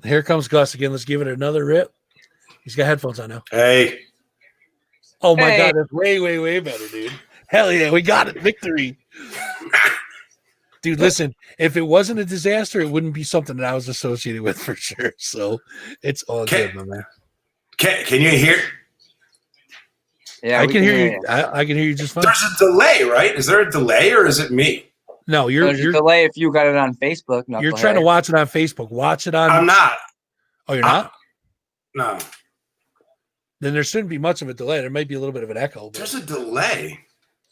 Here comes Gus again. Let's give it another rip. He's got headphones on now. Hey. Oh my God, that's way, way, way better, dude. Hell yeah, we got it. Victory. Dude, listen, if it wasn't a disaster, it wouldn't be something that I was associated with for sure. So it's all good, my man. Can you hear? Yeah, I can hear you. I can hear you just fine. There's a delay, right? Is there a delay or is it me? No, there's a delay if you got it on Facebook. You're trying to watch it on Facebook. Watch it on. I'm not. Oh, you're not? No. Then there shouldn't be much of a delay. There might be a little bit of an echo. There's a delay.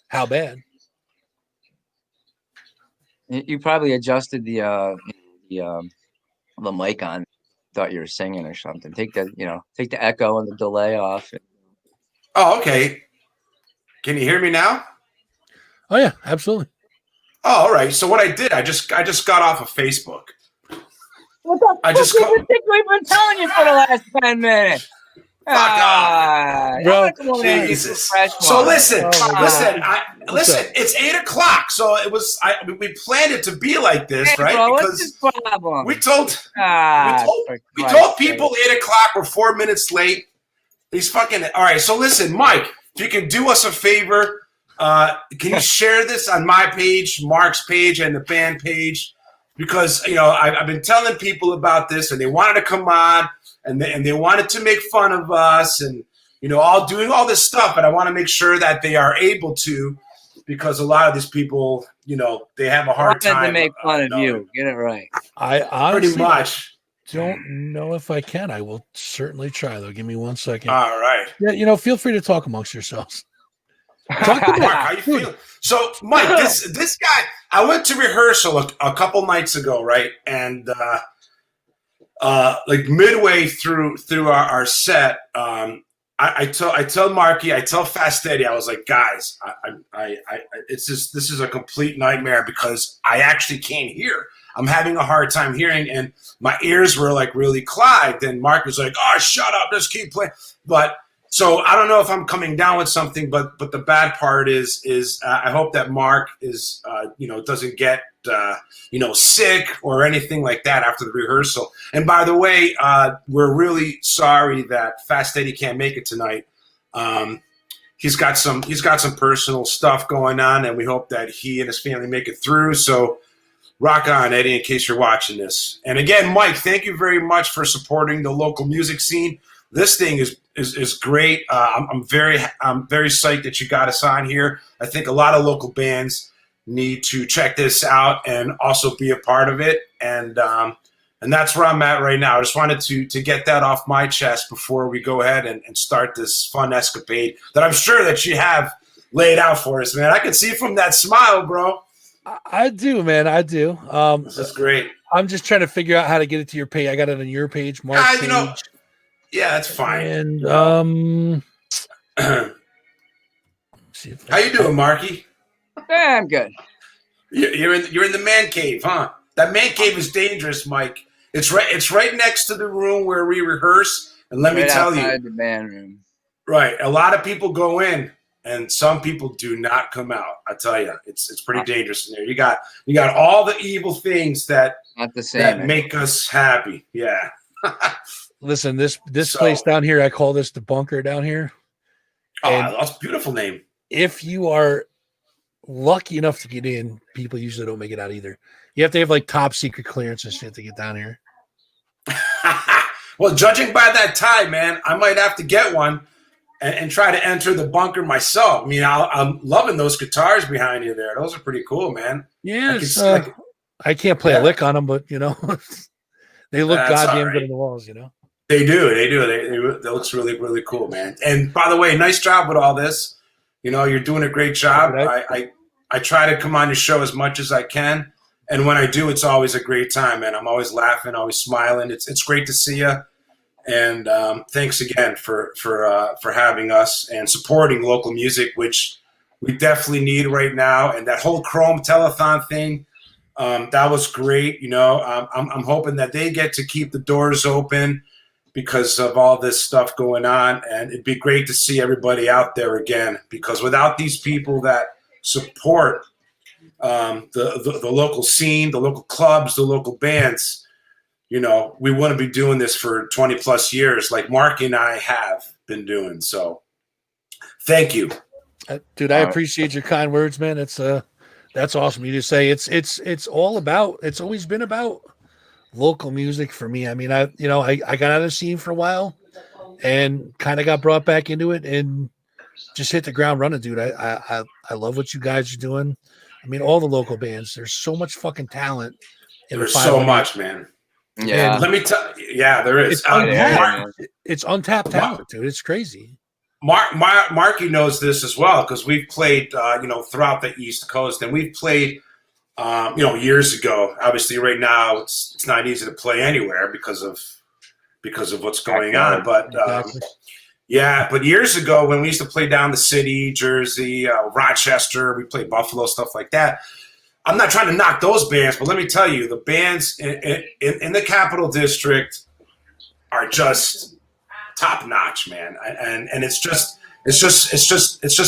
How bad? You probably adjusted the mic on. Thought you were singing or something. Take the echo and the delay off. Oh, okay. Can you hear me now? Oh yeah, absolutely. Oh, all right. So what I did, I just got off of Facebook. What the fuck you think we've been telling you for the last 10 minutes? Fuck off. Bro, Jesus. So listen, listen. It's 8 o'clock. So it was. We planned it to be like this, hey, right? Bro, because what's this problem? we told people 8 o'clock. We're 4 minutes late. These fucking. All right. So listen, Mike, if you can do us a favor, can you share this on my page, Mark's page, and the band page? Because I've been telling people about this, and they wanted to come on. And they wanted to make fun of us and, all doing all this stuff. But I want to make sure that they are able to, because a lot of these people, they have a hard time. To make fun of you. Get it right. I honestly pretty much don't know if I can. I will certainly try, though. Give me 1 second. All right. Yeah, feel free to talk amongst yourselves. Talk to Mark. How you feel? So, Mike, this guy, I went to rehearsal a couple nights ago, right? And like midway through our set, I tell Marky, I tell Fast Eddie, I was like, guys, this is a complete nightmare because I actually can't hear. I'm having a hard time hearing, and my ears were like really clogged. And Mark was like, "Oh, shut up, just keep playing." But so I don't know if I'm coming down with something, but the bad part is I hope that Mark is doesn't get sick or anything like that after the rehearsal. And by the way, we're really sorry that Fast Eddie can't make it tonight. He's got some personal stuff going on, and we hope that he and his family make it through. So rock on, Eddie, in case you're watching this. And again, Mike, thank you very much for supporting the local music scene. This thing is great. I'm very psyched that you got us on here. I think a lot of local bands need to check this out and also be a part of it. And that's where I'm at right now. I just wanted to get that off my chest before we go ahead and start this fun escapade that I'm sure that you have laid out for us, man. I can see from that smile, bro. I do, man. I do. This is great. I'm just trying to figure out how to get it to your page. I got it on your page, Mark's page. Yeah, that's fine. And how you doing, Marky? Yeah, I'm good. You're in the man cave, huh? That man cave is dangerous, Mike. It's right next to the room where we rehearse. And let me tell you, the band room. Right, a lot of people go in, and some people do not come out. I tell you, it's pretty dangerous in there. You got all the evil things that make us happy. Yeah. Listen, this place down here, I call this the bunker down here. Oh, that's a beautiful name. If you are lucky enough to get in, people usually don't make it out either. You have to have like top secret clearance and shit to get down here. Well, judging by that tie, man, I might have to get one and try to enter the bunker myself. I mean, I'm loving those guitars behind you there. Those are pretty cool, man. Yeah, I can't play a lick on them, but they look goddamn good on the walls. They do. They looks really, really cool, man. And by the way, nice job with all this. You're doing a great job. I try to come on your show as much as I can. And when I do, it's always a great time, man. I'm always laughing, always smiling. It's great to see you. And thanks again for having us and supporting local music, which we definitely need right now. And that whole Chrome telethon thing, that was great. I'm hoping that they get to keep the doors open because of all this stuff going on. And it'd be great to see everybody out there again, because without these people that support the local scene, the local clubs, the local bands, we wouldn't be doing this for 20 plus years like Marky and I have been doing. So thank you. Dude, I appreciate your kind words, man. That's awesome. You just say it's always been about local music for me. I mean, I got out of the scene for a while and kind of got brought back into it and just hit the ground running, dude. I love what you guys are doing. I mean, all the local bands, there's so much fucking talent in There's the so 518. much, man. Yeah. Let me tell you. Yeah, there is. It's untapped talent, dude. It's crazy. Marky knows this as well because we've played, throughout the East Coast, and we've played, years ago. Obviously, right now it's not easy to play anywhere because of what's going on. But but years ago when we used to play down the city, Jersey, Rochester, we played Buffalo, stuff like that. I'm not trying to knock those bands, but let me tell you, the bands in the Capital District are just top notch, man, and it's just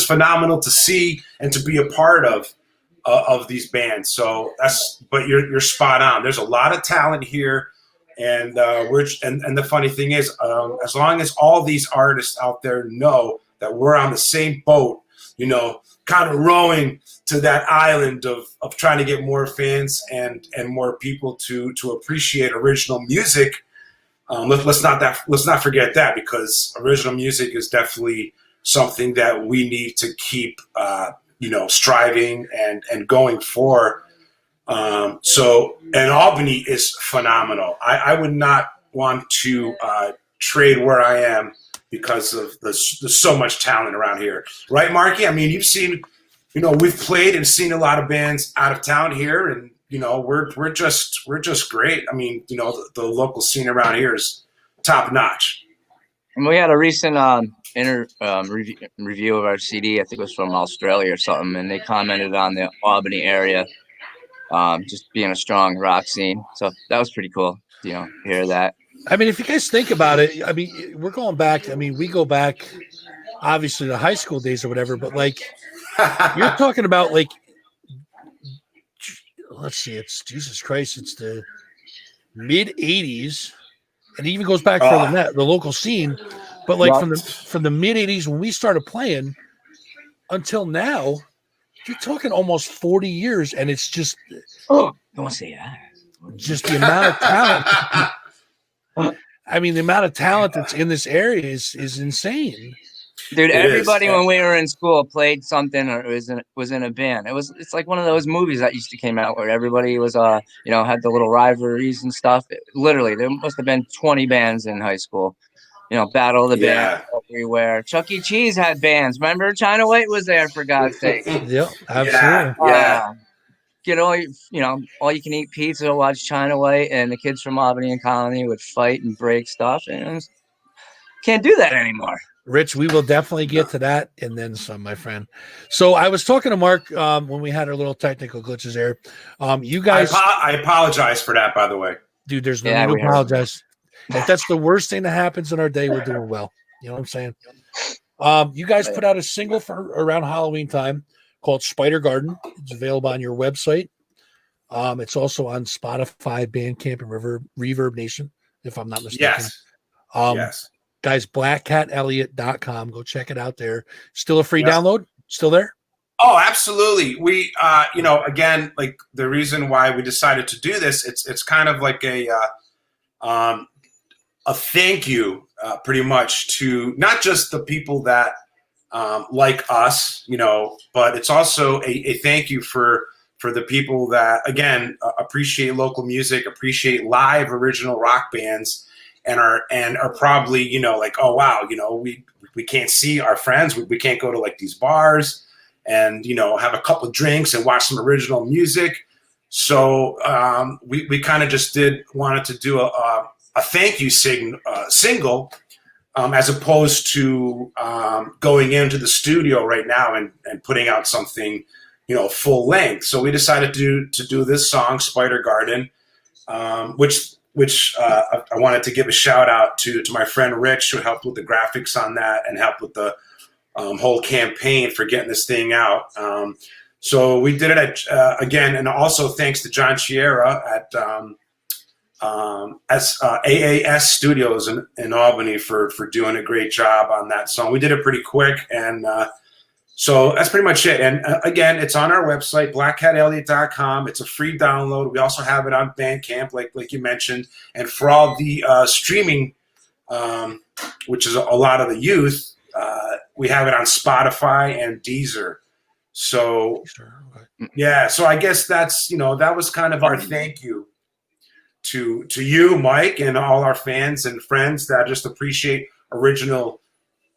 phenomenal to see and to be a part of these bands. So but you're spot on. There's a lot of talent here, and the funny thing is, as long as all these artists out there know that we're on the same boat, kind of rowing to that island of trying to get more fans and more people to appreciate original music. Let's not forget that, because original music is definitely something that we need to keep, striving and going for. And Albany is phenomenal. I would not want to trade where I am because of there's so much talent around here, right, Marky? I mean, you've seen, we've played and seen a lot of bands out of town here, and we're just great. I mean, the local scene around here is top notch. And we had a recent review of our CD. I think it was from Australia or something, and they commented on the Albany area, just being a strong rock scene. So that was pretty cool, to hear that. I mean, if you guys think about it, I mean, we're going back. I mean, we go back, obviously, to high school days or whatever. But you're talking about let's see, it's Jesus Christ, it's the mid '80s, and it even goes back further than that, the local scene. But from the mid '80s when we started playing until now, you're talking almost 40 years, and it's just don't say that. Just the amount of talent. I mean, the amount of talent that's in this area is insane. Dude, everybody when we were in school played something or was in a band. It's like one of those movies that used to came out where everybody was had the little rivalries and stuff. Literally, there must have been 20 bands in high school. Battle of the Bands everywhere. Chuck E. Cheese had bands. Remember, China White was there, for God's sake. Yep, absolutely. Yeah. Get all you can eat pizza, watch China White, and the kids from Albany and Colony would fight and break stuff, and can't do that anymore. Rich, we will definitely get to that and then some, my friend. So I was talking to Mark when we had our little technical glitches there. You guys, I apologize for that, by the way, dude. There's no need to apologize. If that's the worst thing that happens in our day, we're doing well. You know what I'm saying? You guys put out a single for around Halloween time called Spider Garden. It's available on your website. It's also on Spotify, Bandcamp, and Reverb Nation, if I'm not mistaken. Yes. Yes. Guys, blackcatelliot.com. Go check it out there. Still a free download? Still there? Oh, absolutely. We, again, like the reason why we decided to do this, it's kind of like a thank you, pretty much, to not just the people that like us, but it's also a thank you for the people that, again, appreciate local music, appreciate live original rock bands, and are probably, oh wow, we can't see our friends, we can't go to like these bars and have a couple of drinks and watch some original music. So we kind of just wanted to do a thank you single, as opposed to going into the studio right now and putting out something, full length. So we decided to do this song, Spider Garden, which I wanted to give a shout out to my friend Rich, who helped with the graphics on that and helped with the whole campaign for getting this thing out. So we did it again, and also thanks to John Chiera as AAS Studios in Albany for doing a great job on that song. We did it pretty quick, and so that's pretty much it. And again, it's on our website, blackcatelliot.com. It's a free download. We also have it on Bandcamp, like you mentioned. And for all the streaming, which is a lot of the youth, we have it on Spotify and Deezer. So, yeah. So I guess that's, that was kind of our thank you to you, Mike, and all our fans and friends that just appreciate original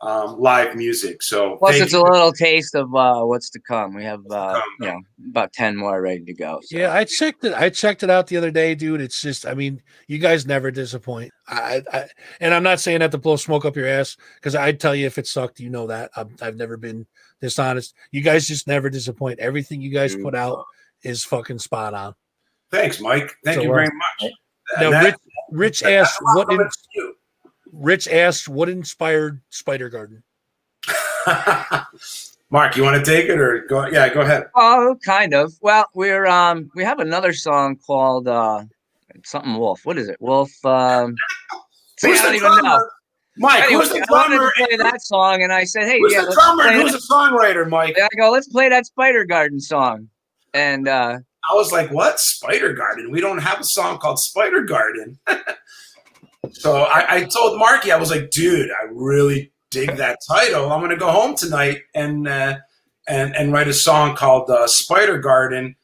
live music. So plus it's a little taste of what's to come. We have about 10 more ready to go. So. Yeah, I checked it out the other day, dude. It's just, I mean, you guys never disappoint. And I'm not saying that to blow smoke up your ass, because I'd tell you if it sucked, that. I've never been dishonest. You guys just never disappoint. Everything you guys put out is fucking spot on. Thanks, Mike. Thank you very much. Now, Rich asked what inspired Spider Garden. Mark, you want to take it or go? Yeah, go ahead. Oh, kind of. Well, we have another song called something Wolf. What is it? Wolf. I don't even know. Mike, anyway, who's the drummer? I wanted to play that song, and I said, "Hey, who's the drummer? Who's the songwriter, Mike?" And I go, "Let's play that Spider Garden song." And I was like, "What? Spider Garden? We don't have a song called Spider Garden." So I told Marky, I was like, "Dude, I really dig that title. I'm gonna go home tonight and write a song called Spider Garden,"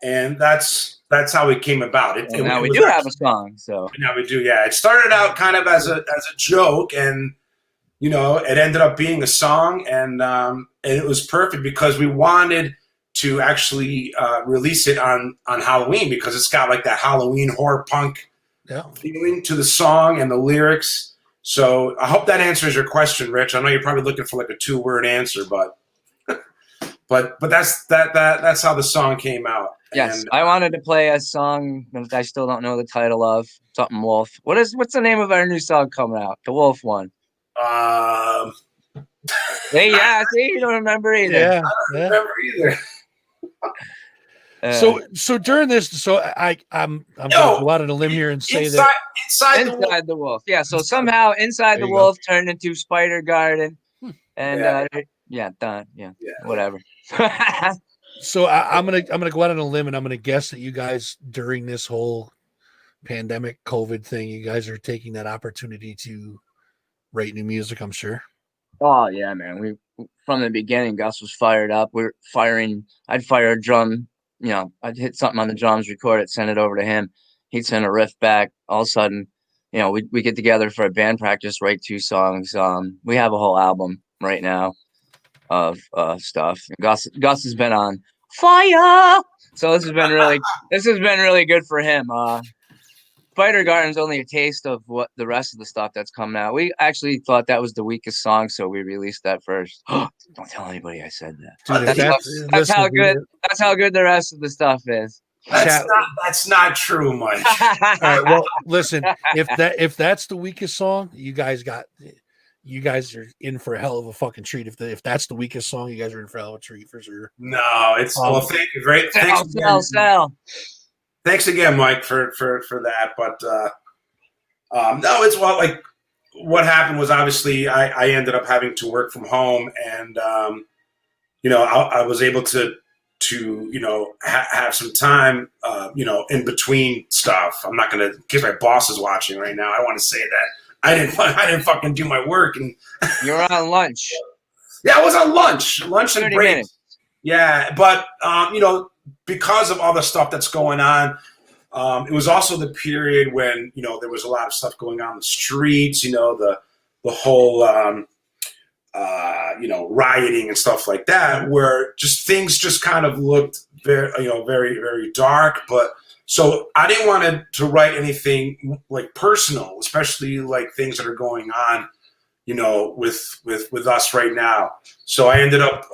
and that's how it came about. Now we do have a song, so now we do. Yeah, it started out kind of as a joke, and it ended up being a song, and it was perfect because we wanted to actually release it on Halloween, because it's got like that Halloween horror punk feeling to the song and the lyrics. So I hope that answers your question, Rich. I know you're probably looking for like a 2-word answer, but that's how the song came out. Yes, I wanted to play a song that I still don't know the title of. Something Wolf. What's the name of our new song coming out? The Wolf one. Hey, yeah, see, you don't remember either. Yeah, I don't remember either. So during this, I'm going to go out on a limb here and say that inside the wolf. Yeah. So somehow Inside the Wolf turned into Spider Garden, and done. Yeah. Whatever. So I'm gonna go out on a limb, and I'm gonna guess that you guys, during this whole pandemic COVID thing, you guys are taking that opportunity to write new music, I'm sure. Oh yeah, man. We from the beginning, Gus was fired up. We're firing. I'd fire a drum. I'd hit something on the drums, record it, send it over to him. He'd send a riff back. All of a sudden, we get together for a band practice, write 2 songs. We have a whole album right now of stuff. Gus has been on fire, so this has been really good for him. Spider Garden's only a taste of what the rest of the stuff that's coming out. We actually thought that was the weakest song, so we released that first. Don't tell anybody I said that. Dude, that's how good. That's how good the rest of the stuff is. That's not true, Mike. All right, well, listen. If that's the weakest song, you guys are in for a hell of a fucking treat. If that's the weakest song, you guys are in for a hell of a treat for sure. No, it's well. Thank you. Great. Sell. Thanks again, Mike, for that. But no, it's like what happened was obviously I ended up having to work from home, and I was able to have some time in between stuff. I'm not gonna, in case my boss is watching right now, I want to say that I didn't fucking do my work, and you're on lunch. Yeah, I was on lunch and break. Minutes. Yeah, but because of all the stuff that's going on, it was also the period when there was a lot of stuff going on in the streets. The whole rioting and stuff like that, where things just kind of looked very very, very dark. But so I didn't want to write anything like personal, especially like things that are going on with us right now. So I ended up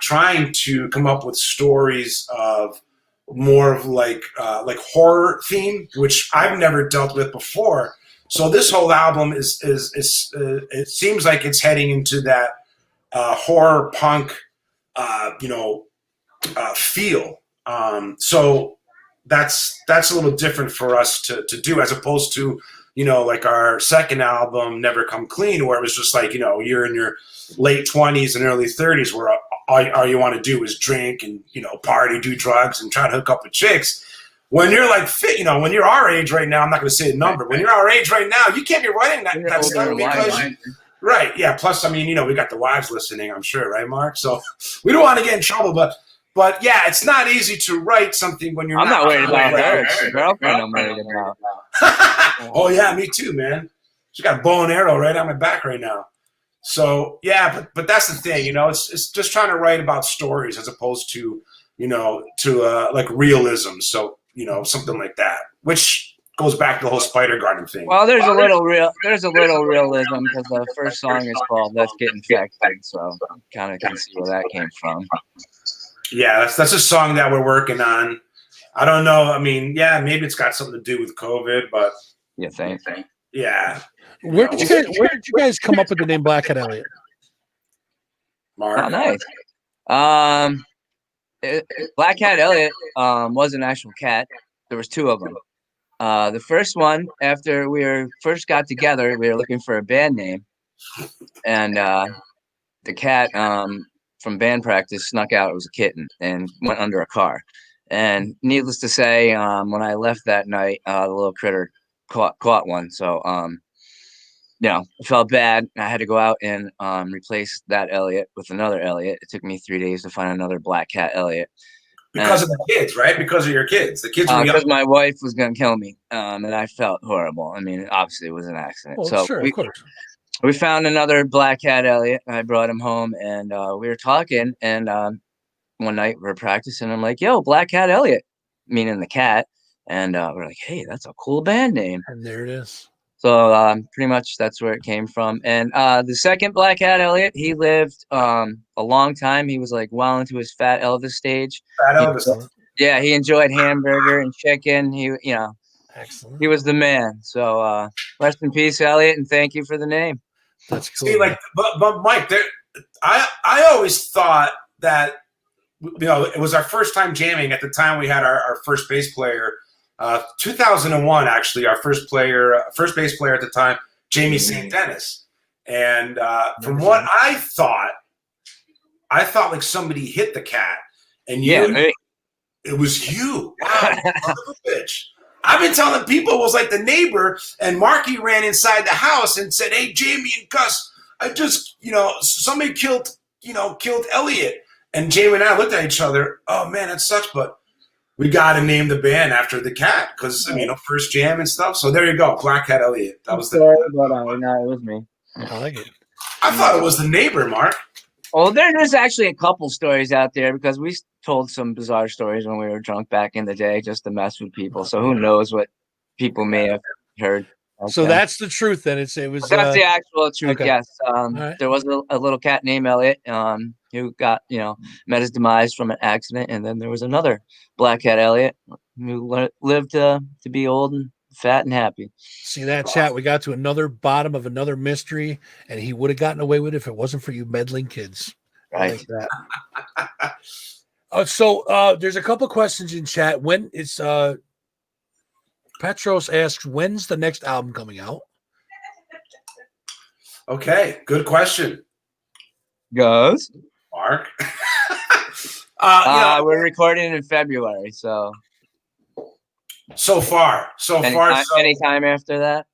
trying to come up with stories of more of like horror theme, which I've never dealt with before. So this whole album is it seems like it's heading into that horror punk feel. So that's a little different for us to do, as opposed to, you know, like our second album, Never Come Clean, where it was just like, you know, you're in your late 20s and early 30s, where all you want to do is drink and, you know, party, do drugs, and try to hook up with chicks. When you're like fit, you know, when you're our age right now, I'm not going to say a number. When you're our age right now, you can't be writing that stuff because, right? Yeah. Plus, I mean, you know, we got the wives listening, I'm sure, right, Mark? So we don't want to get in trouble, but yeah, it's not easy to write something when you're. I'm not worried about her. It's her girlfriend I'm worried about. Oh yeah, me too, man. She got a bow and arrow right on my back right now. So yeah, but that's the thing, you know, it's just trying to write about stories as opposed to, you know, to like realism. So, you know, something like that, which goes back to the whole Spider Garden thing. Well, there's a little realism because the first song is called "Let's Get Infected," so kind of can see where that came from. Yeah, that's a song that we're working on. I don't know. I mean, yeah, maybe it's got something to do with COVID, but you think? Yeah. Where did you guys come up with the name Blackcat Elliot? Mark. Oh, nice. Blackcat Elliot was an actual cat. There was two of them. The first one, after we first got together, we were looking for a band name, and the cat from band practice snuck out. It was a kitten and went under a car. And needless to say, when I left that night, the little critter caught one. So, you know, I felt bad. I had to go out and replace that Elliot with another Elliot. It took me 3 days to find another Blackcat Elliot. Because of the kids, right? Because of your kids. The kids were young. Because my wife was going to kill me, and I felt horrible. I mean, obviously, it was an accident. Well, so sure, of course. We found another Blackcat Elliot. I brought him home, and we were talking. And one night we were practicing. I'm like, "Yo, Blackcat Elliot," meaning the cat. And we're like, "Hey, that's a cool band name." And there it is. So pretty much that's where it came from. And the second Blackcat Elliot, he lived a long time. He was like well into his Fat Elvis stage. Fat Elvis. Yeah, he enjoyed hamburger and chicken. Excellent. He was the man. So rest in peace, Elliot, and thank you for the name. That's cool. See, like, but Mike, I always thought that, you know, it was our first time jamming. At the time, we had our first bass player. 2001, actually, our first bass player at the time, Jamie St. Dennis. And from what I thought like somebody hit the cat, and it was you. Wow, son of a bitch. I've been telling people it was like the neighbor, and Marky ran inside the house and said, "Hey, Jamie and Gus, I just, you know, somebody killed Elliot." And Jamie and I looked at each other. Oh man, that sucks, but we got to name the band after the cat because, I mean, first jam and stuff. So there you go, Blackcat Elliot. That was no, it was me. I like it. I thought it was the neighbor, Mark. Well, there's actually a couple stories out there because we told some bizarre stories when we were drunk back in the day just to mess with people. So who knows what people may have heard. Okay. So that's the truth then. That's the actual truth. Okay. Yes. Right. There was a little cat named Elliot who got, met his demise from an accident. And then there was another Blackcat Elliot who lived to be old and fat and happy. See that, chat? We got to another bottom of another mystery, and he would have gotten away with it if it wasn't for you meddling kids. Right. Like that. So there's a couple questions in chat. When it's Petros asks, when's the next album coming out? Okay, good question. Goes. Mark. We're recording in February, so. So far. Anytime after that?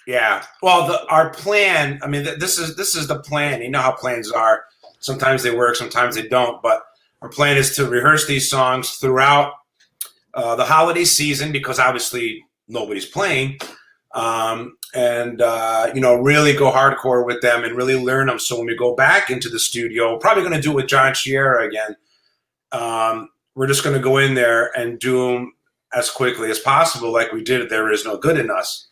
Yeah. Well, our plan, I mean, this is the plan. You know how plans are. Sometimes they work, sometimes they don't. But our plan is to rehearse these songs throughout the holiday season because obviously nobody's playing. Really go hardcore with them and really learn them. So when we go back into the studio, we're probably going to do it with John Sierra again. We're just going to go in there and do them as quickly as possible, like we did There Is No Good in Us.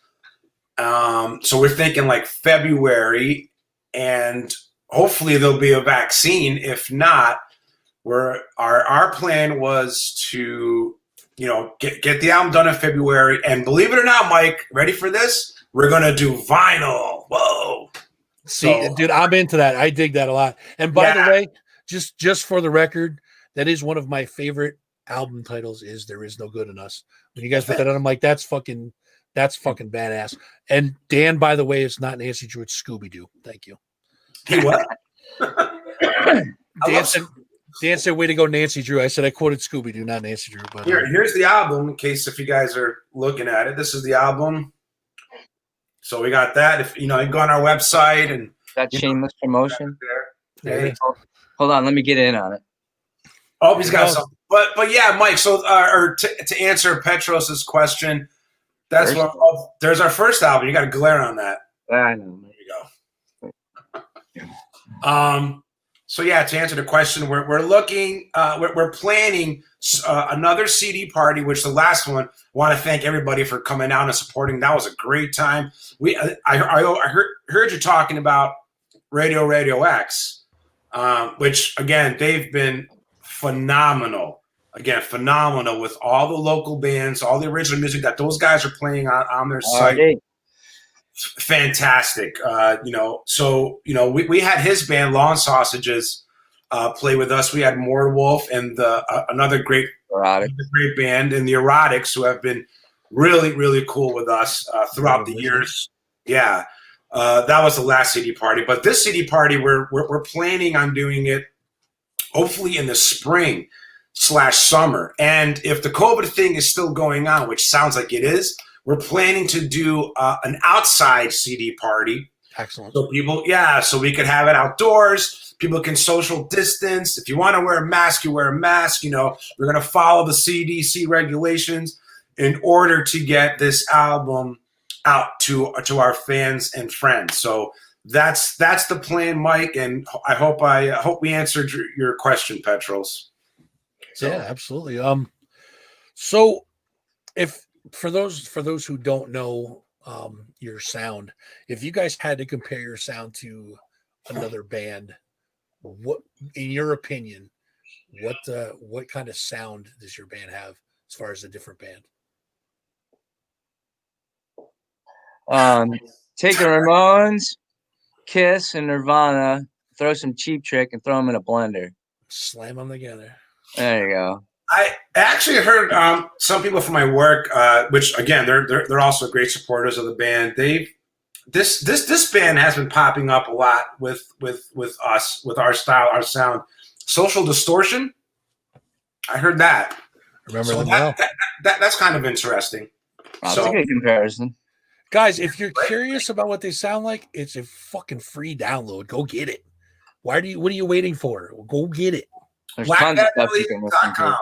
So we're thinking like February, and hopefully there'll be a vaccine. If not, our plan was to, get the album done in February. And believe it or not, Mike, ready for this? We're gonna do vinyl. Whoa! See, dude, I'm into that. I dig that a lot. And by the way, just for the record, that is one of my favorite album titles is "There Is No Good in Us." When you guys put that on, I'm like, that's fucking badass. And Dan, by the way, it's not Nancy Drew, it's Scooby Doo. Thank you. He what? Dan said, "Way to go, Nancy Drew." I said I quoted Scooby Doo, not Nancy Drew. But here's the album. In case if you guys are looking at it, this is the album. So we got that. If you go on our website and that shameless promotion. There. Hold on, let me get in on it. Oh, he's got something. But yeah, Mike. So to answer Petros's question, that's there's our first album. You got a glare on that. I know. There you go. So yeah, to answer the question, we're looking, we're planning another CD party, which the last one. Want to thank everybody for coming out and supporting. That was a great time. I heard you talking about Radio X, which again they've been phenomenal. Again, phenomenal with all the local bands, all the original music that those guys are playing on their site. Right. Fantastic. So we had his band Lawn Sausages play with us. We had More Wolf and another great band in the Erotics who have been really, really cool with us throughout the years. Yeah. That was the last CD party. But this CD party, we're planning on doing it hopefully in the spring/summer. And if the COVID thing is still going on, which sounds like it is, we're planning to do an outside CD party. Excellent. So so we could have it outdoors. People can social distance. If you want to wear a mask, you wear a mask. We're going to follow the CDC regulations in order to get this album out to our fans and friends. So that's the plan, Mike. And I hope we answered your question, Petros. So. Yeah, absolutely. So if for those who don't know your sound, if you guys had to compare your sound to another band, what, in your opinion, what kind of sound does your band have as far as a different band? Take the Ramones, Kiss, and Nirvana, throw some Cheap Trick, and throw them in a blender. Slam them together. There you go. I actually heard some people from my work, which again they're also great supporters of the band. This band has been popping up a lot with us, with our style, our sound. Social Distortion. I heard that. Remember them well. That's kind of interesting. That's a good comparison. Guys, if you're curious about what they sound like, it's a fucking free download. Go get it. What are you waiting for? Go get it. There's tons of stuff you can listen to.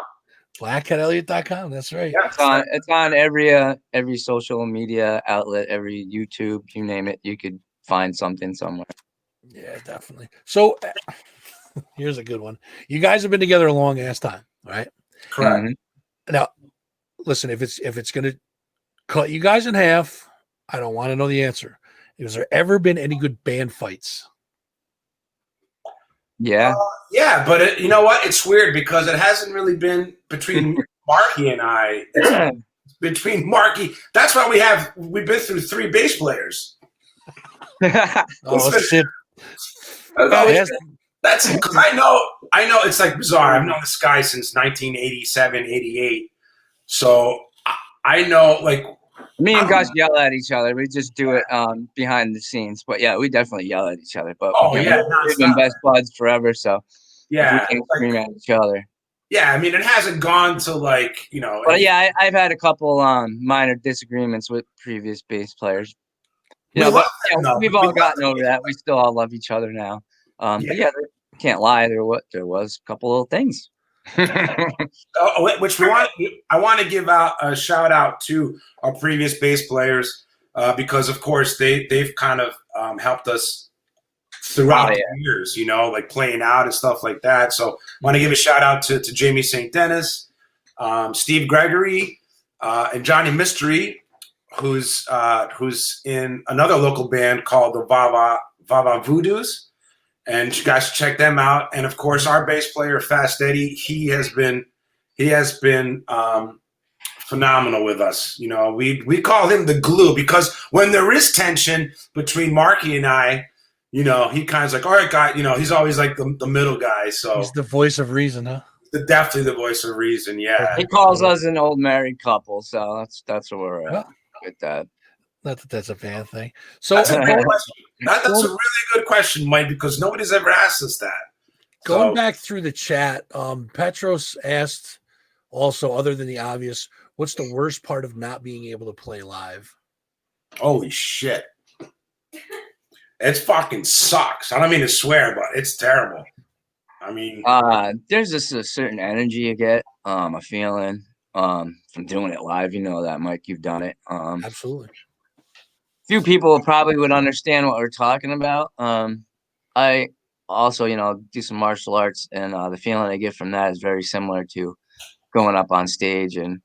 BlackcatElliot.com. That's right. Yeah, it's on every social media outlet, every YouTube, you name it. You could find something somewhere. Yeah, definitely. So here's a good one. You guys have been together a long ass time, right? Correct. Mm-hmm. Now, listen, if it's gonna cut you guys in half, I don't want to know the answer. Has there ever been any good band fights? Yeah. Yeah, but you know what? It's weird because it hasn't really been between Marky and I. It's between Marky. That's why we've been through 3 bass players. Shit. That's because I know it's like bizarre. I've known this guy since 1987, 88. So I know, like, me and Gus yell at each other. We just do it behind the scenes. But yeah, we definitely yell at each other. But we've been best buds forever. So yeah, we can scream at each other. Yeah, I mean, it hasn't gone to like, But yeah, I've had a couple minor disagreements with previous bass players. We've all gotten over that. We still all love each other now. But yeah, can't lie. There was a couple little things. Which I want to give out a shout out to our previous bass players because of course they've kind of helped us throughout the years, like playing out and stuff like that. So I want to give a shout out to Jamie St. Dennis, Steve Gregory, and Johnny Mystery, who's in another local band called the Vava Voodoos. And you guys should check them out. And of course, our bass player, Fast Eddie, he has been phenomenal with us. We call him the glue because when there is tension between Marky and I, he kind of like, all right, guy, he's always like the middle guy. So he's the voice of reason, huh? definitely the voice of reason. Yeah, He calls us an old married couple, so that's where we're at with that. Not that that's a bad thing. So that's a great question. That's a really good question, Mike, because nobody's ever asked us that. Going back through the chat, Petros asked also, other than the obvious, what's the worst part of not being able to play live? Holy shit. It fucking sucks. I don't mean to swear, but it's terrible. I mean, there's just a certain energy you get, a feeling from doing it live. You know that, Mike, you've done it. Absolutely. Few people probably would understand what we're talking about. I also, do some martial arts, and the feeling I get from that is very similar to going up on stage and,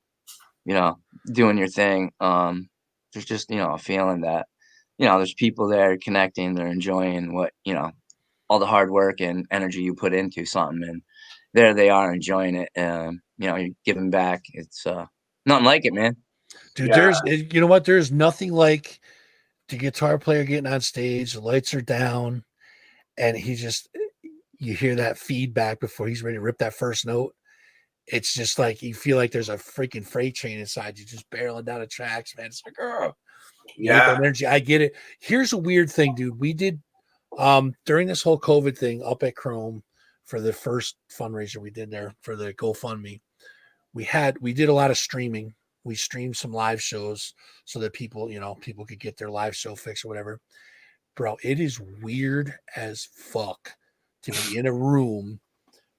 doing your thing. There's just, a feeling that, there's people there connecting, they're enjoying what, all the hard work and energy you put into something, and there they are enjoying it. You're giving back. It's nothing like it, man. Dude, there's nothing like the guitar player getting on stage, the lights are down, and you hear that feedback before he's ready to rip that first note. It's just like you feel like there's a freaking freight train inside you just barreling down the tracks, man. It's like, that energy. I get it. Here's a weird thing, dude. We did during this whole COVID thing up at Chrome for the first fundraiser we did there for the GoFundMe. We did a lot of streaming. We streamed some live shows so that people could get their live show fix or whatever. Bro, it is weird as fuck to be in a room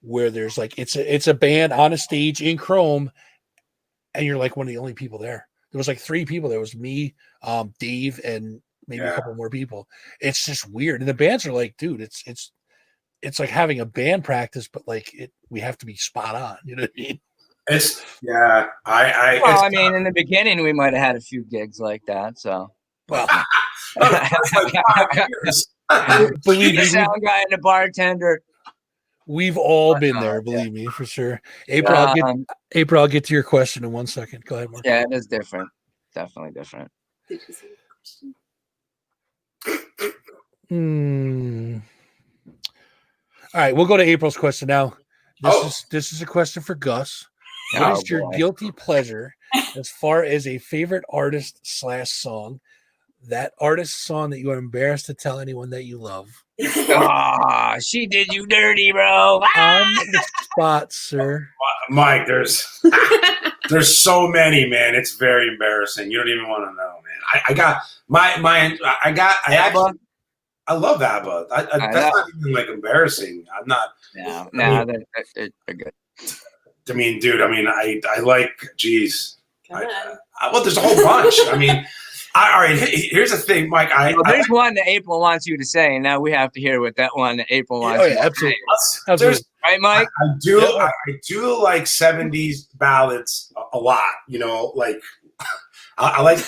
where there's like it's a band on a stage in Chrome, and you're like one of the only people there. There was like 3 people. There was me, Dave, and maybe a couple more people. It's just weird. And the bands are like, dude, it's like having a band practice, but like we have to be spot on. You know what I mean? I mean, in the beginning, we might have had a few gigs like that. So, well, believe me, sound guy and the bartender. We've all been there, believe me, for sure. April, I'll get to your question in 1 second. Go ahead, Mark. Yeah, it is different. Definitely different. Did you see the question? All right, we'll go to April's question now. This is a question for Gus. What is your guilty pleasure as far as a favorite artist / song? That artist song that you are embarrassed to tell anyone that you love. She did you dirty, bro. On the spot, sir. Mike, there's so many, man. It's very embarrassing. You don't even want to know, man. I got ABBA. I love ABBA. That's not even like embarrassing. I'm not. No, they're good. I mean, dude. I like. Geez. Well, there's a whole bunch. I mean. All right, here's the thing, Mike. There's one that April wants you to say, and now we have to hear what that one that April wants you to say. Absolutely. Right, Mike? I do like 70s ballads a lot. Like I like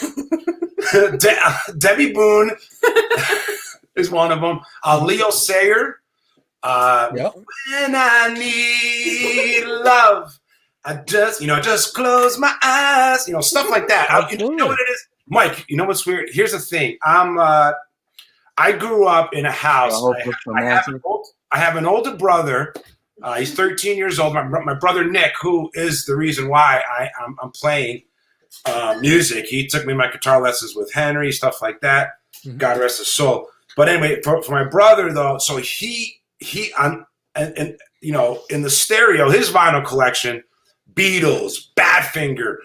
Debbie Boone is one of them. Leo Sayer. When I need love, I just close my eyes. Stuff like that. You know what it is? Mike, you know what's weird? Here's the thing. I grew up in a house. I have an older brother. He's 13 years old. My brother Nick, who is the reason why I'm playing music. He took me my guitar lessons with Henry, stuff like that. Mm-hmm. God rest his soul. But anyway, for my brother though, so he in the stereo, his vinyl collection, Beatles, Badfinger,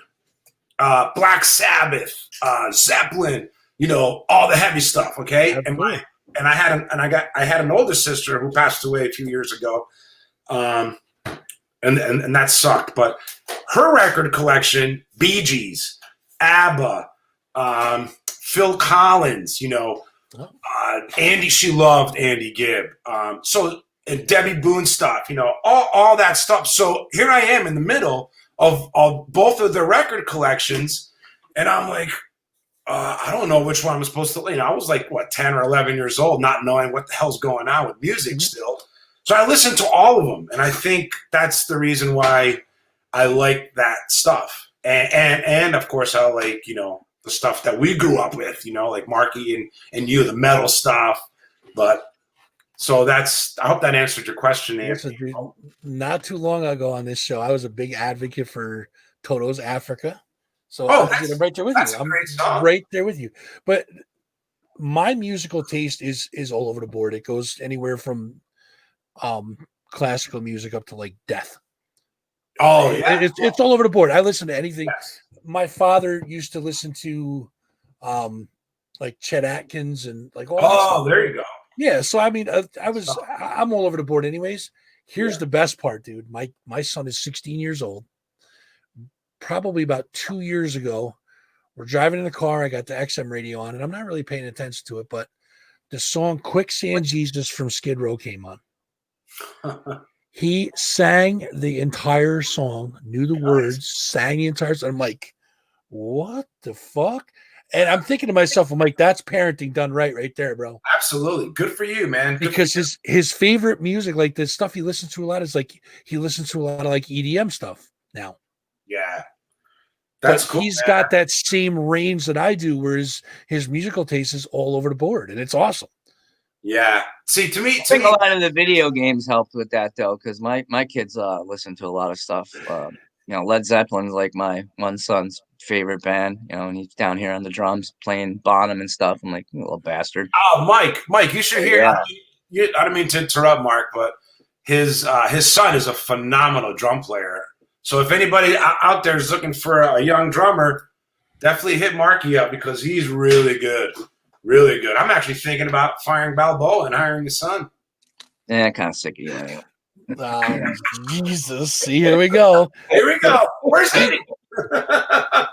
Black Sabbath, Zeppelin, all the heavy stuff. Okay. Absolutely. And I had an older sister who passed away a few years ago. And that sucked, but her record collection, Bee Gees, ABBA, Phil Collins, Andy, she loved Andy Gibb. And Debbie Boone stuff, all that stuff. So here I am in the middle of both of their record collections, and I'm like, I don't know which one I'm supposed to. I was like 10 or 11 years old, not knowing what the hell's going on with music still. So I listened to all of them, and I think that's the reason why I like that stuff. And of course I like the stuff that we grew up with, like Marky and you, the metal stuff. But So I hope that answered your question, Listen, Anthony. dude, not too long ago on this show, I was a big advocate for Toto's Africa. So Oh, I'm right there with that's you. a I'm great song. right there with you. But my musical taste is all over the board. It goes anywhere from classical music up to like death. Oh, yeah. It's all over the board. I listen to anything. Yes. My father used to listen to like Chet Atkins and like all that Oh, stuff. there you go. Yeah, so I mean, I'm all over the board anyways. Here's the best part, dude. My son is 16 years old. Probably about 2 years ago, we're driving in the car. I got the XM radio on, and I'm not really paying attention to it, but the song Quicksand Jesus from Skid Row came on. He sang the entire song, knew the words, sang the entire song. I'm like, what the fuck? And I'm thinking to myself, I'm like, that's parenting done right there, bro. Absolutely. Good for you, man. Good Because his favorite music, like the stuff he listens to a lot, is like he listens to a lot of like EDM stuff now. Yeah. That's but cool. He's man. got that same range that I do, where his musical taste is all over the board, and it's awesome. Yeah. See, to me, I think a lot of the video games helped with that though, because my kids listen to a lot of stuff. Led Zeppelin's like my one son's favorite band. And he's down here on the drums playing Bonham and stuff. I'm like, you little bastard. Oh, Mike, you should hear. Yeah. I don't mean to interrupt, Mark, but his son is a phenomenal drum player. So if anybody out there is looking for a young drummer, definitely hit Marky up because he's really good. Really good. I'm actually thinking about firing Balboa and hiring his son. Yeah, kind of sick of you anyway. Oh, Jesus. See, here we go. Here we go. Where's Eddie?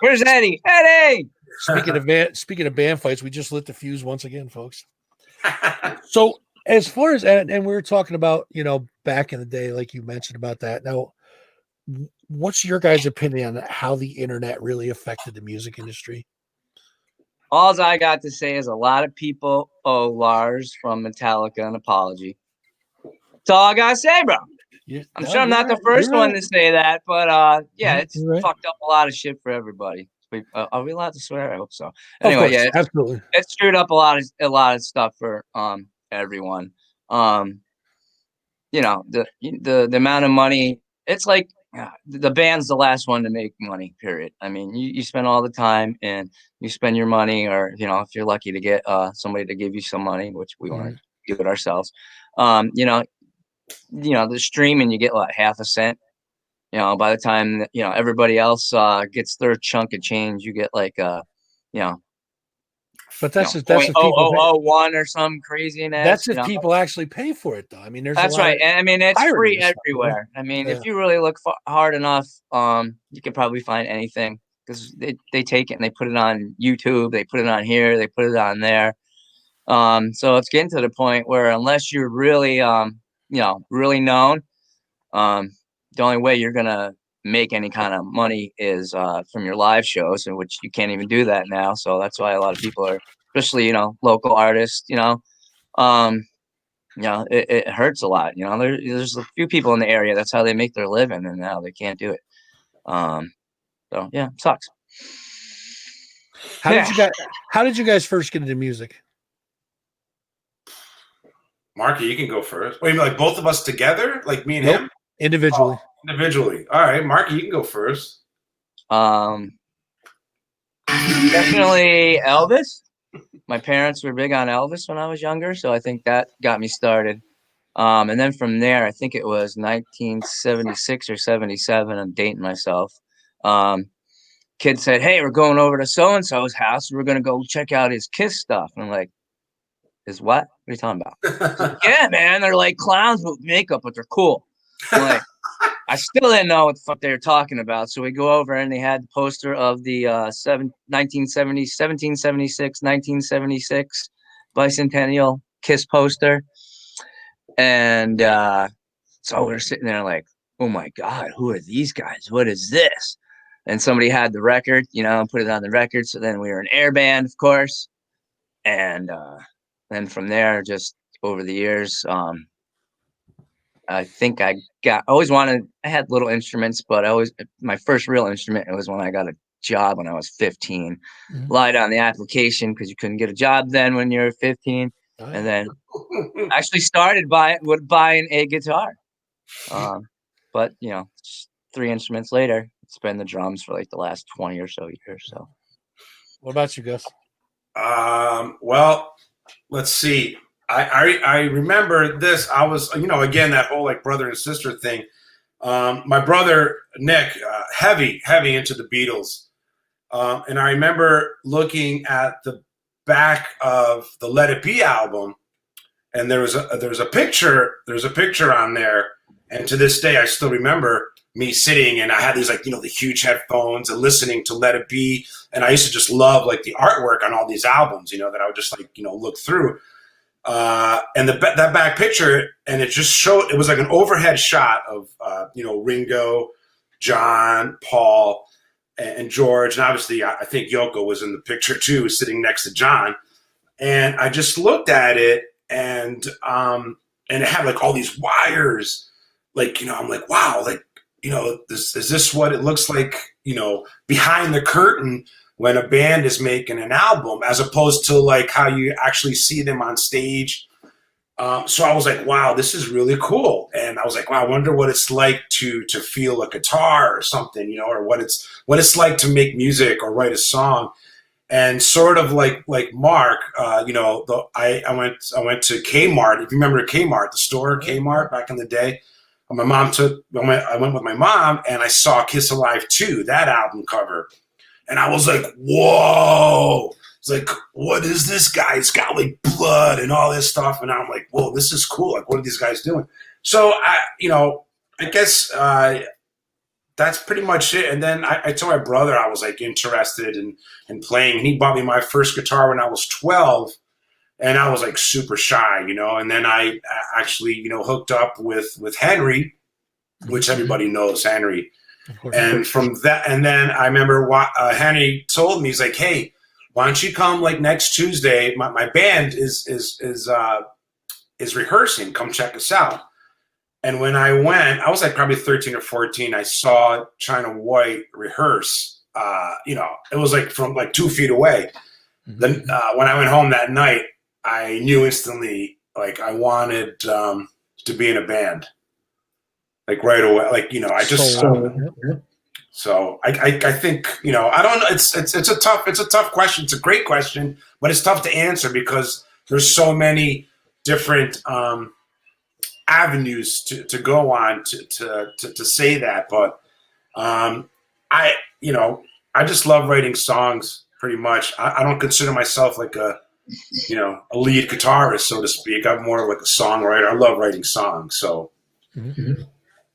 Where's Eddie? Eddie! Speaking of band fights, we just lit the fuse once again, folks. So as far as, and we were talking about, back in the day, like you mentioned about that. Now, what's your guys' opinion on how the internet really affected the music industry? All I got to say is a lot of people owe Lars from Metallica an apology. That's all I gotta say, bro. I'm sure I'm not the first one to say that, but it's fucked up a lot of shit for everybody. Are we allowed to swear? I hope so. Anyway, course, absolutely. It screwed up a lot of stuff for everyone. The amount of money. It's like the band's the last one to make money. Period. I mean, you spend all the time and you spend your money, or if you're lucky to get somebody to give you some money, which we want to do it ourselves. The streaming, you get half a cent. By the time everybody else gets their chunk of change, you get like But that's if people 0.0001 or some craziness. That's if people actually pay for it, though. I mean, that's right. And I mean, it's free everywhere. Stuff, I mean, if you really look hard enough, you can probably find anything, because they take it and they put it on YouTube, they put it on here, they put it on there. So it's getting to the point where unless you're really really known, the only way you're gonna make any kind of money is from your live shows, in which you can't even do that now. So that's why a lot of people are, especially local artists, it hurts a lot. There's a few people in the area that's how they make their living, and now they can't do it. So yeah, it sucks. How did you guys first get into music? Marky, you can go first. Wait, like both of us together, like me and him? Individually. Oh, individually. All right, Marky, you can go first. Definitely Elvis. My parents were big on Elvis when I was younger, so I think that got me started. And then from there, I think it was 1976 or 77. I'm dating myself. Kid said, "Hey, we're going over to so and so's house. We're gonna go check out his Kiss stuff." And I'm like, "Is what? What are you talking about?" Like, yeah, man, they're like clowns with makeup, but they're cool. I'm like, I still didn't know what the fuck they were talking about. So we go over and they had the poster of the 1976 bicentennial Kiss poster. And so we're sitting there like, oh my God, who are these guys? What is this? And somebody had the record, put it on the record. So then we were an air band, of course. And then from there, just over the years, I think I had little instruments, but my first real instrument, it was when I got a job when I was 15. Lied on the application because you couldn't get a job then when you're 15. and then actually started buying a guitar. But you know, 3 instruments later, it's been the drums for like the last 20 or so years. So, what about you, Gus? Well, let's see. I remember this. I was, you know, again, that whole like brother and sister thing. My brother Nick, heavy into the Beatles, and I remember looking at the back of the Let It Be album, and there's a picture on there, and to this day I still remember me sitting, and I had these, like, you know, the huge headphones and listening to Let It Be, and I used to just love like the artwork on all these albums, you know, that I would just like, you know, look through. And that back picture, and it just showed, it was like an overhead shot of, you know, Ringo, John, Paul, and George. And obviously, I think Yoko was in the picture too, sitting next to John. And I just looked at it, and it had like all these wires. Like, you know, I'm like, wow, like, you know, is this what it looks like, you know, behind the curtain when a band is making an album, as opposed to like how you actually see them on stage. So I was like, wow, this is really cool. And I was like, wow, I wonder what it's like to feel a guitar or something, you know, or what it's like to make music or write a song. And sort of like Mark, you know, I went to Kmart. If you remember Kmart, the store Kmart back in the day. I went with my mom, and I saw Kiss Alive 2, that album cover. And I was like, whoa. It's like, what is this guy? It's got like blood and all this stuff. And I'm like, whoa, this is cool. Like, what are these guys doing? So I guess that's pretty much it. And then I told my brother I was like interested in playing. And he bought me my first guitar when I was 12. And I was like super shy, you know. And then I actually, you know, hooked up with Henry, which everybody knows Henry. And from that, and then I remember Henry told me, he's like, hey, why don't you come like next Tuesday? My band is rehearsing. Come check us out. And when I went, I was like probably 13 or 14. I saw China White rehearse. You know, it was like from like 2 feet away. Then when I went home that night, I knew instantly, like, I wanted to be in a band. Like right away, like, you know, I just so I think, you know, I don't know. It's a tough question. It's a great question, but it's tough to answer because there's so many different avenues to go on to say that. But I just love writing songs pretty much. I don't consider myself like a lead guitarist, so to speak. I'm more like a songwriter. I love writing songs. So.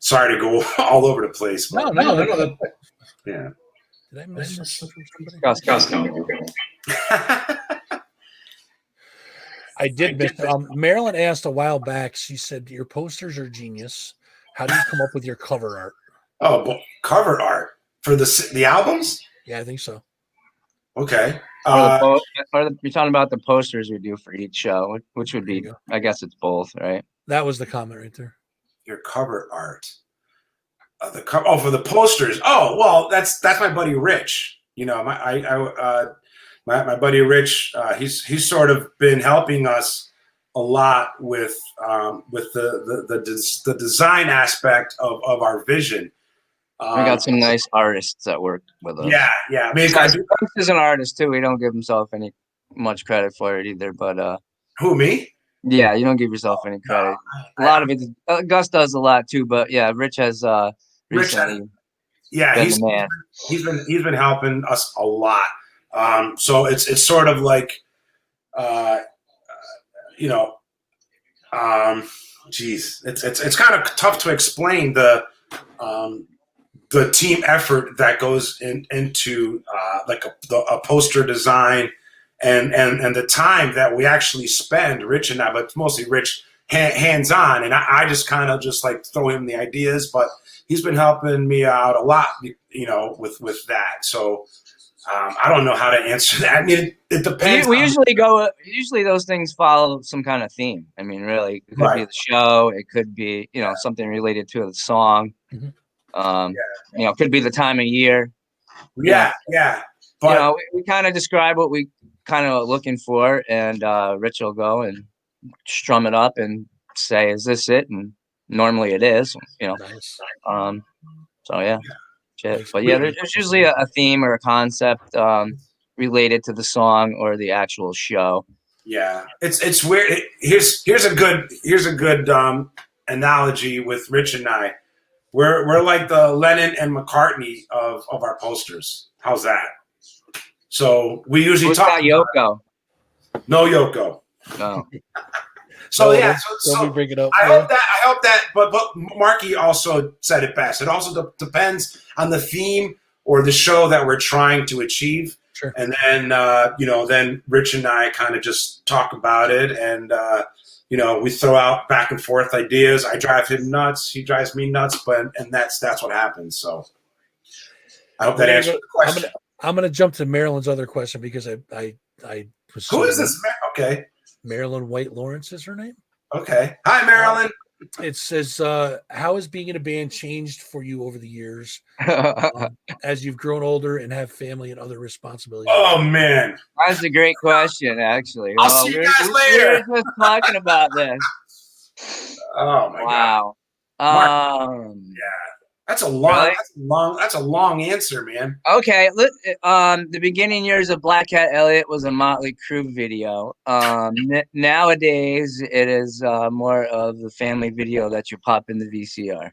Sorry to go all over the place. But, No. Yeah. Did I miss something from somebody? I did miss. Marilyn asked a while back. She said, "Your posters are genius. How do you come up with your cover art?" Oh, but cover art for the albums? Yeah, I think so. Okay. You're talking about the posters we do for each show, which would be, I guess it's both, right? That was the comment right there. Your cover art. For the posters. Oh, well, that's my buddy Rich. You know, my buddy Rich. He's sort of been helping us a lot with the design aspect of our vision. We got some nice artists that work with us. Yeah. I mean, Gus is an artist too. He don't give himself any much credit for it either. But who, me? Yeah, you don't give yourself any credit. A lot of it, Gus does a lot too. But yeah, Rich has recently. He's been helping us a lot. So it's sort of like, it's kind of tough to explain the team effort that goes into like a poster design and the time that we actually spend, Rich and I, but mostly Rich, hands on, and I just kind of just like throw him the ideas, but he's been helping me out a lot, you know, with that. So I don't know how to answer that. I mean, it depends. We usually those things follow some kind of theme. I mean, really, it could be the show. It could be, you know, something related to the song. You know, it could be the time of year. Yeah. But, you know, we kind of describe what we kind of looking for, and Rich will go and strum it up and say, "Is this it?" And normally it is, you know. Nice. So yeah, shit. But yeah, there's usually a theme or a concept related to the song or the actual show. Yeah, it's weird. Here's a good analogy with Rich and I. We're like the Lennon and McCartney of our posters. How's that? So we usually Who's talk got Yoko? No Yoko. No. So No, yeah, don't we bring it up. I hope that. But Marky also said it best. It also depends on the theme or the show that we're trying to achieve. Sure. And then then Rich and I kind of just talk about it, and we throw out back and forth ideas. I drive him nuts, he drives me nuts, and that's what happens. So I hope that answers the question. I'm gonna jump to Marilyn's other question because I was. Who is this? Okay. Marilyn White Lawrence is her name. Okay. Hi, Marilyn. It says, how has being in a band changed for you over the years as you've grown older and have family and other responsibilities? Oh, man. That's a great question, actually. I'll see you guys later. We were just talking about this. Oh, my God. Wow. Yeah. That's a long, really? that's a long answer, man. Okay. The beginning years of Blackcat Elliot was a Motley Crue video. Nowadays, it is more of the family video that you pop in the VCR.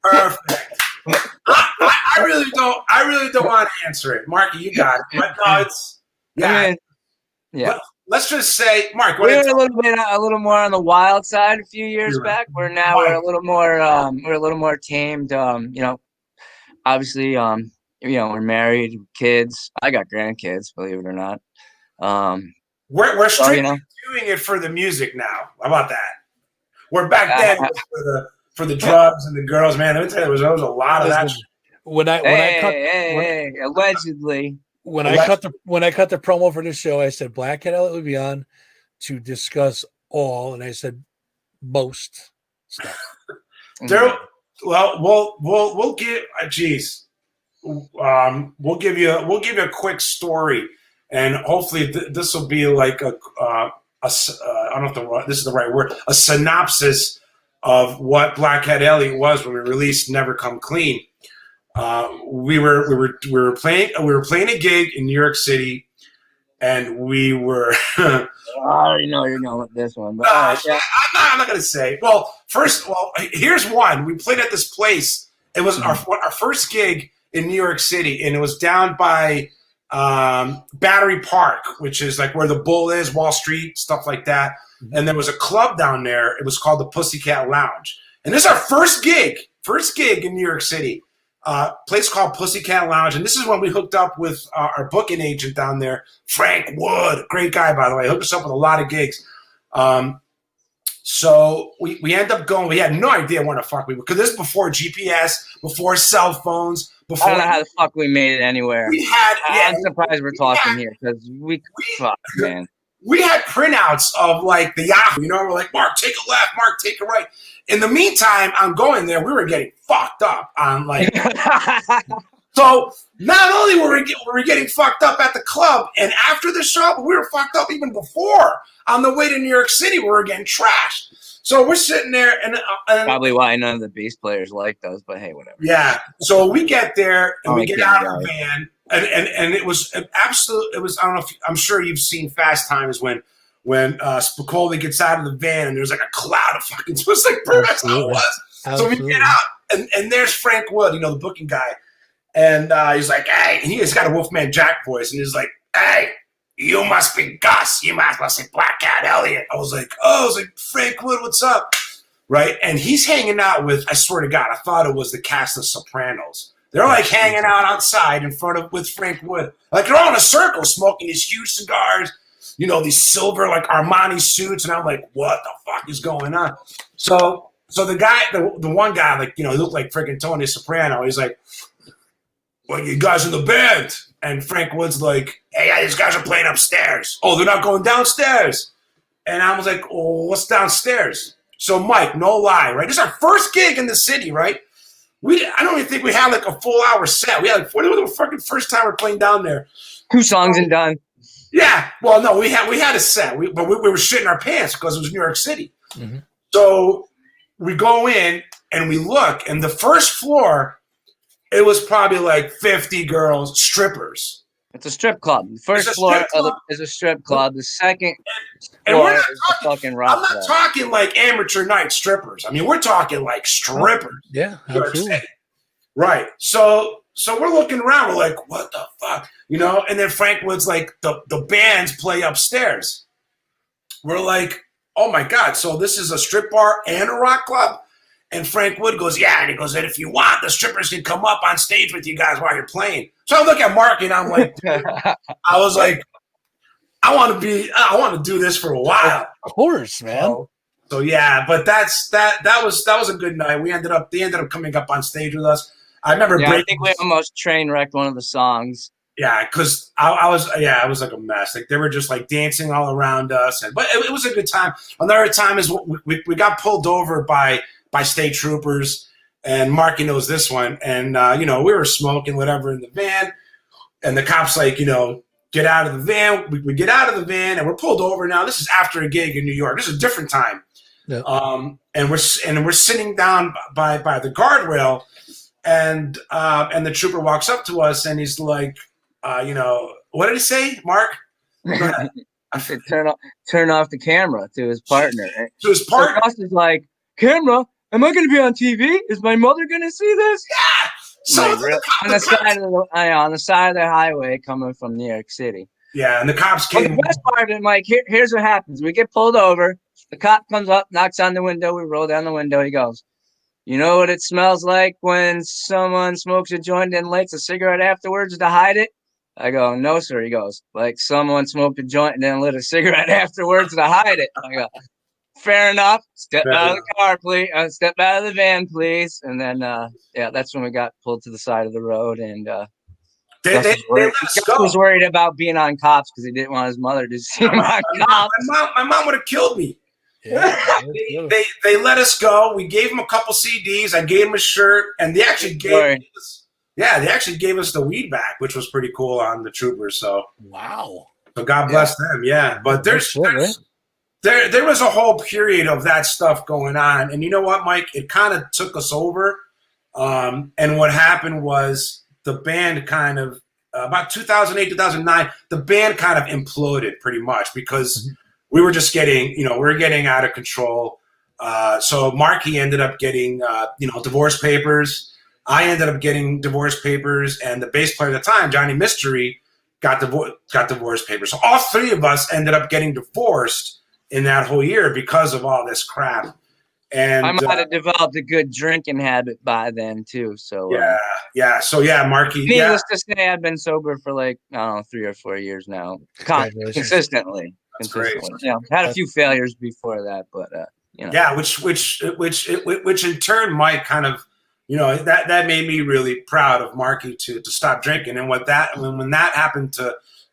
Perfect. I really don't want to answer it, Marky. You got it. But no, it's yeah. Let's just say, Mark. We were a little more on the wild side a few years back. We're a little more tamed. Obviously, we're married, kids. I got grandkids, believe it or not. We're strictly doing it for the music now. How about that? We're back then for the drugs and the girls, man. Let me tell you, there was a lot of that. Allegedly. When I cut the promo for this show, I said Blackcat Elliot would be on to discuss all, and I said most stuff. We'll give. We'll give you a quick story, and hopefully this will be like I don't know if this is the right word, a synopsis of what Blackcat Elliot was when we released Never Come Clean. We were playing a gig in New York City, and we were. I already know you're going with this one, but I'm not going to say. Well, here's one. We played at this place. It was our first gig in New York City, and it was down by Battery Park, which is like where the Bull is, Wall Street, stuff like that. And there was a club down there. It was called the Pussycat Lounge, and this is our first gig in New York City. Place called Pussycat Lounge, and this is when we hooked up with our booking agent down there, Frank Wood, great guy, by the way. Hooked us up with a lot of gigs. So we end up going. We had no idea where the fuck we were, because this is before GPS, before cell phones. Before I don't know how the fuck we made it anywhere. I'm surprised we're talking here, because fuck, man. We had printouts of like the Yahoo. We're like, Mark, take a left. Mark, take a right. In the meantime, I'm going there. We were getting fucked up on like. So not only were we getting fucked up at the club and after the show, but we were fucked up even before. On the way to New York City, we were getting trashed. So we're sitting there, and probably why none of the bass players like those. But hey, whatever. Yeah. So we get there and we get out of the van, and it was an absolute. It was, I don't know if I'm sure you've seen Fast Times when Spicoli gets out of the van and there's like a cloud of fucking. So it's like that's how it was. Absolutely. So we get out and there's Frank Wood, the booking guy, and he's like, hey, and he's got a Wolfman Jack voice, and he's like, hey, you must be Gus. You must be Blackcat Elliot. I was like, Frank Wood, what's up? Right? And he's hanging out with, I swear to God, I thought it was the cast of Sopranos. They're like hanging out outside with Frank Wood. Like they're all in a circle smoking these huge cigars, these silver like Armani suits. And I'm like, what the fuck is going on? So the guy, the one guy, like, he looked like freaking Tony Soprano. He's like, well, you guys in the band? And Frank Wood's like, hey, these guys are playing upstairs. Oh, they're not going downstairs. And I was like, oh, what's downstairs? So, Mike, no lie, right? This is our first gig in the city, right? I don't even think we had like a full hour set. We had what was the fucking first time we're playing down there? 2 songs and done. Yeah. Well, no, we had a set, but we were shitting our pants because it was New York City. Mm-hmm. So we go in and we look, and the first floor, it was probably like 50 girls, strippers. It's a strip club. The first floor is a strip club. The second and we're floor not is a fucking rock I'm not club. talking like amateur night strippers. I mean, we're talking like strippers. Yeah, absolutely. Right. So we're looking around. We're like, what the fuck? You know, and then Frank Wood's like, the bands play upstairs. We're like, oh my God. So this is a strip bar and a rock club? And Frank Wood goes, yeah. And he goes, and if you want, the strippers can come up on stage with you guys while you're playing. So I look at Mark and I'm like, dude, I was like, I want to do this for a while. Of course, man. So yeah, but that was a good night. They ended up coming up on stage with us. I remember. Yeah, I think we almost train wrecked one of the songs. Yeah, because I was like a mess. Like they were just like dancing all around us, but it was a good time. Another time is we got pulled over by state troopers, and Marky knows this one. And we were smoking whatever in the van, and the cops like get out of the van. We get out of the van, and we're pulled over. Now this is after a gig in New York. This is a different time. Yeah. And we're sitting down by the guardrail, and the trooper walks up to us, and he's like, what did he say, Mark? I said turn off the camera to his partner. To his partner. So Gus is like, camera? Am I going to be on TV? Is my mother going to see this? Yeah. So on the side of the highway coming from New York City. Yeah, and the cops came. Well, the best part of it, Mike, here's what happens. We get pulled over. The cop comes up, knocks on the window. We roll down the window. He goes, you know what it smells like when someone smokes a joint and lights a cigarette afterwards to hide it? I go, no, sir. He goes, like someone smoked a joint and then lit a cigarette afterwards to hide it. I go, fair enough. Step out of the car, please. Step out of the van, please. And then, that's when we got pulled to the side of the road. And They was worried about being on cops because he didn't want his mother to see him on cops. My mom would have killed me. Yeah, they let us go. We gave him a couple CDs. I gave him a shirt, and they actually gave us the weed back, which was pretty cool on the troopers. So wow. So God bless them. Yeah, but there was a whole period of that stuff going on, and you know what, Mike? It kind of took us over. And what happened was the band kind of about 2008, 2009, the band kind of imploded pretty much because we were just getting, we were getting out of control. So Marky ended up getting, divorce papers. I ended up getting divorce papers, and the bass player at the time, Johnny Mystery, got divorce papers. So all three of us ended up getting divorced in that whole year because of all this crap. And I might have developed a good drinking habit by then too. So yeah. So yeah, Marky. Needless to say, I've been sober for 3 or 4 years now, consistently. Great. Yeah, had a few failures before that, but Yeah, which in turn might kind of, that made me really proud of Marky to stop drinking. And when that happened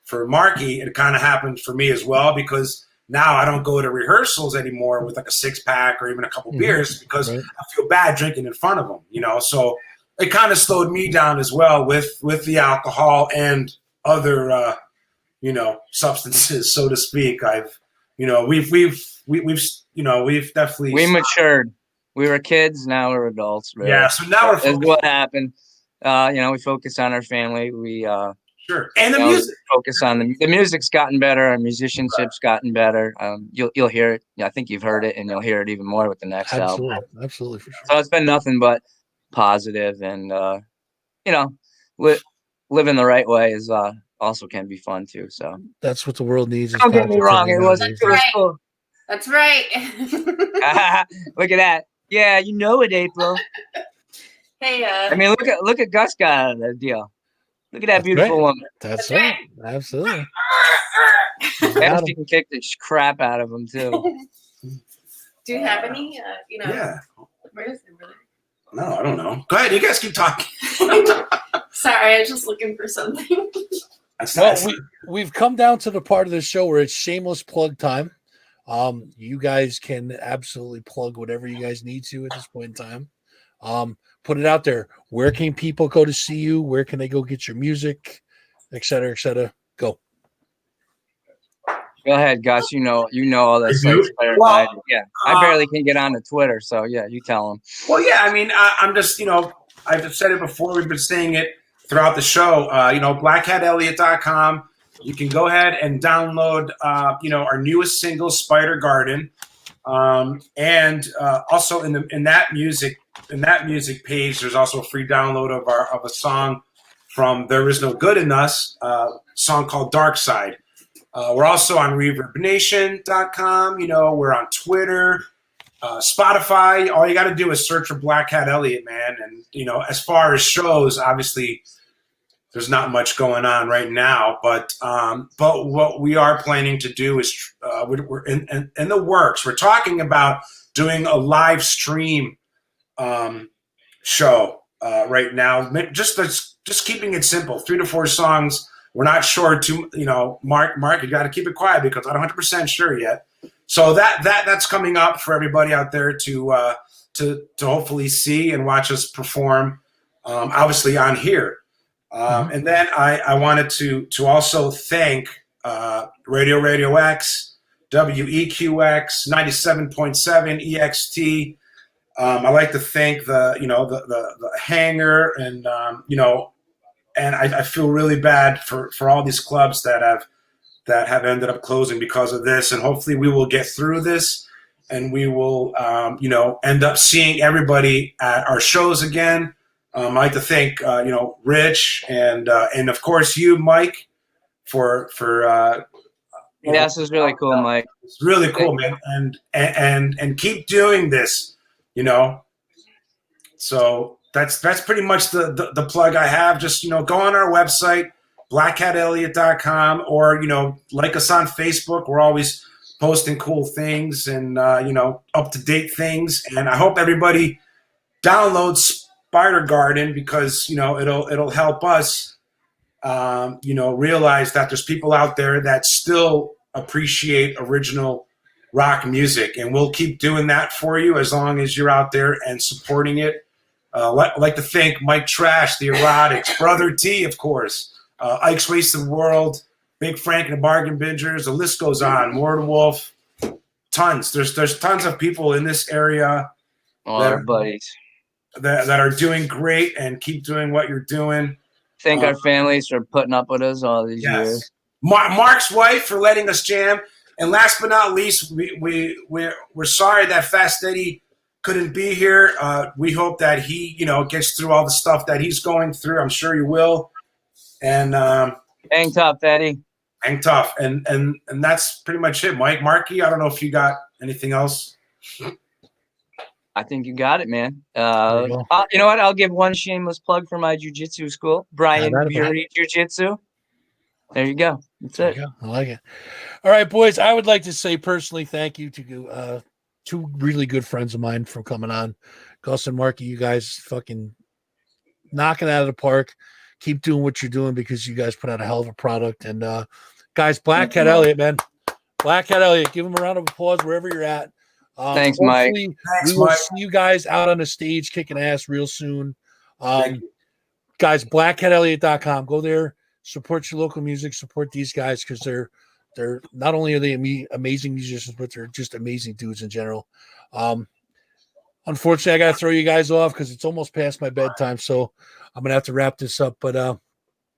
for Marky, it kind of happened for me as well, because now I don't go to rehearsals anymore with like a 6-pack or even a couple beers because I feel bad drinking in front of them, So it kind of slowed me down as well with the alcohol and other, substances, so to speak. We've definitely matured. We were kids, now we're adults. Really. Yeah, so now that's what happened. We focus on our family. We sure, and the music. Focus on the music's gotten better. Our musicianship's gotten better. You'll hear it. Yeah, I think you've heard it, and you'll hear it even more with the next album. Absolutely, for sure. So it's been nothing but positive, and living the right way is also can be fun too. So that's what the world needs. Don't get me wrong. It was cool. That's right. Look at that. Yeah, you know it, April. Hey, I mean, look at Gus got out of that deal. Look at that beautiful woman. That's right. Absolutely. And she can kick the crap out of him too. Do you have any? Yeah. Where is it, brother? No, I don't know. Go ahead. You guys keep talking. Sorry, I was just looking for something. We've come down to the part of the show where it's shameless plug time. You guys can absolutely plug whatever you guys need to at this point in time. Put it out there. Where can people go to see you? Where can they go get your music, et cetera, et cetera? Go. Go ahead, Gus. You know all that do? Spider Well, Guide. Yeah, I barely can get on to Twitter, so yeah, you tell them. Well, yeah, I mean, I'm just, I've said it before. We've been saying it throughout the show. BlackCatElliot.com. You can go ahead and download, our newest single, Spider Garden, and also in that music page, there's also a free download of a song from There Is No Good in Us, song called Dark Side. We're also on ReverbNation.com. We're on Twitter. Spotify, all you got to do is search for Blackcat Elliot, man. And, as far as shows, obviously there's not much going on right now, but what we are planning to do is we're in the works. We're talking about doing a live stream show right now. Just keeping it simple, 3 to 4 songs. We're not sure Mark, you got to keep it quiet because I'm not 100% sure yet. So that's coming up for everybody out there to hopefully see and watch us perform, obviously on here. And then I wanted to also thank Radio X, WEQX, 97.7 EXT. I like to thank the Hangar and and I feel really bad for all these clubs that have ended up closing because of this. And hopefully we will get through this and we will, end up seeing everybody at our shows again. I'd like to thank, Rich and of course you, Mike, for yeah, this is really cool, Mike. It's really cool, man. And keep doing this, So that's pretty much the plug I have. Just, go on our website, BlackCatElliot.com, or, like us on Facebook. We're always posting cool things and, up-to-date things. And I hope everybody downloads Spider Garden because, it'll help us, realize that there's people out there that still appreciate original rock music. And we'll keep doing that for you as long as you're out there and supporting it. I'd like to thank Mike Trash, The Erotics, Brother T, of course, Ike's Wasted World, Big Frank and the Bargain Bingers. The list goes on. Mortal Wolf, tons. There's tons of people in this area Buddies that are doing great and keep doing what you're doing. Thank our families for putting up with us all these years. Mark's wife for letting us jam. And last but not least, we're sorry that Fast Eddie couldn't be here. We hope that he, gets through all the stuff that he's going through. I'm sure he will. And hang tough, Eddie. Hang tough. And that's pretty much it. Marky, I don't know if you got anything else. I think you got it, man. You know what? I'll give one shameless plug for my jiu-jitsu school, Brian Bury Jiu-Jitsu. There you go. That's it. I like it. All right, boys. I would like to say personally thank you to two really good friends of mine for coming on. Gus and Marky, you guys fucking knocking it out of the park. Keep doing what you're doing because you guys put out a hell of a product. And guys, Blackcat Elliot, man. Blackcat Elliot, give him a round of applause wherever you're at. Thanks, Mike. We will see you guys out on the stage kicking ass real soon. Guys, BlackCatElliot.com. Go there, support your local music, support these guys because they're not only are they amazing musicians, but they're just amazing dudes in general. Unfortunately, I got to throw you guys off because it's almost past my bedtime, so I'm gonna have to wrap this up. But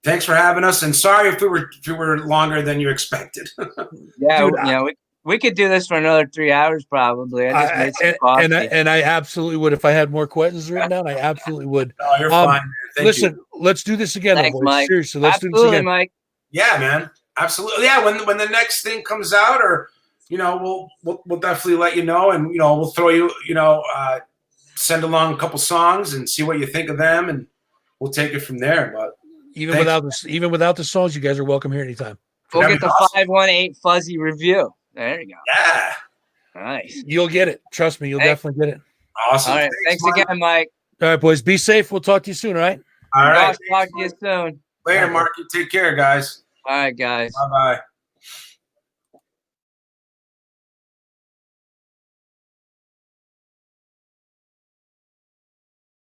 thanks for having us, and sorry if we were longer than you expected. Dude, we could do this for another 3 hours probably. I just made some coffee. And I absolutely would if I had more questions written down. I absolutely would. No, you're fine. Man. Listen, let's do this again. Thanks, Mike. Seriously, let's do this again, Mike. Yeah, man. Absolutely. Yeah, when the next thing comes out, or we'll definitely let you know, and we'll throw you send along a couple songs and see what you think of them, and we'll take it from there. But even without the songs, you guys are welcome here anytime. We'll get the 518 Fuzzy review. There you go. Yeah. Nice. You'll get it. Trust me, you'll definitely get it. Awesome. All right. Thanks again, Mike. All right, boys. Be safe. We'll talk to you soon, all right? All right. Talk to you soon. Later, Mark. You take care, guys. All right, guys. Bye-bye.